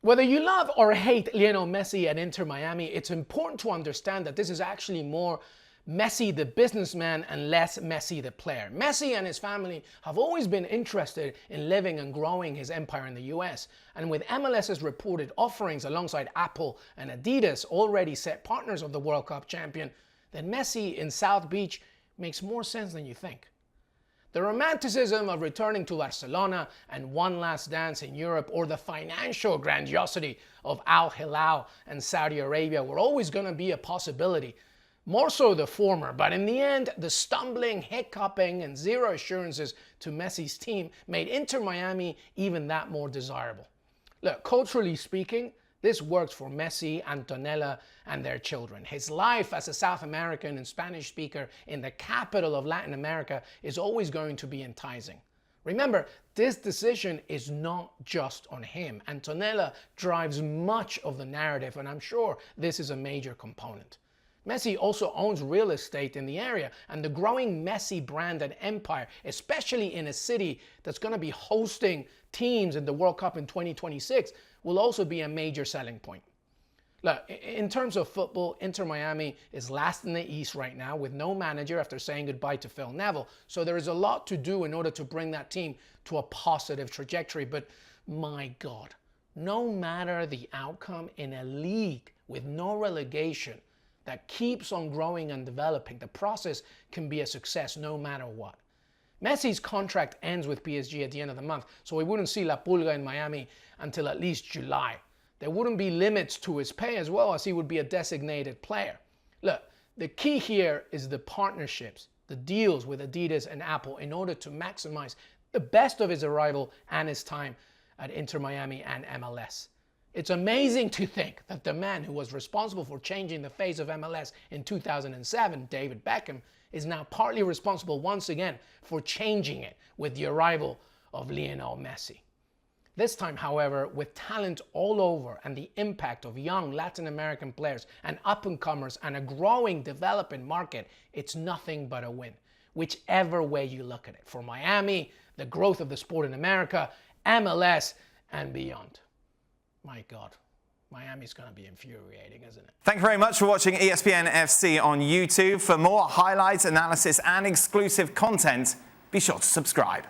Whether you love or hate Lionel Messi at Inter Miami, it's important to understand that this is actually more Messi the businessman and less Messi the player. Messi and his family have always been interested in living and growing his empire in the US. And with MLS's reported offerings alongside Apple and Adidas, already set partners of the World Cup champion, then Messi in South Beach makes more sense than you think. The romanticism of returning to Barcelona and one last dance in Europe, or the financial grandiosity of Al Hilal and Saudi Arabia were always going to be a possibility. More so the former, but in the end, the stumbling, hiccuping, and zero assurances to Messi's team made Inter Miami even that more desirable. Look, culturally speaking, this works for Messi, Antonella, and their children. His life as a South American and Spanish speaker in the capital of Latin America is always going to be enticing. Remember, this decision is not just on him. Antonella drives much of the narrative, and I'm sure this is a major component. Messi also owns real estate in the area, and the growing Messi brand and empire, especially in a city that's going to be hosting teams in the World Cup in 2026, will also be a major selling point. Look, in terms of football, Inter Miami is last in the East right now with no manager after saying goodbye to Phil Neville. So there is a lot to do in order to bring that team to a positive trajectory. But my God, no matter the outcome in a league with no relegation that keeps on growing and developing, the process can be a success no matter what. Messi's contract ends with PSG at the end of the month, so we wouldn't see La Pulga in Miami until at least July. There wouldn't be limits to his pay as well, as he would be a designated player. Look, the key here is the partnerships, the deals with Adidas and Apple in order to maximize the best of his arrival and his time at Inter Miami and MLS. It's amazing to think that the man who was responsible for changing the face of MLS in 2007, David Beckham, is now partly responsible once again for changing it with the arrival of Lionel Messi. This time, however, with talent all over and the impact of young Latin American players and up-and-comers and a growing developing market, it's nothing but a win, whichever way you look at it. For Miami, the growth of the sport in America, MLS, and beyond. My God, Miami's going to be infuriating, isn't it? Thank you very much for watching ESPN FC on YouTube. For more highlights, analysis, and exclusive content, be sure to subscribe.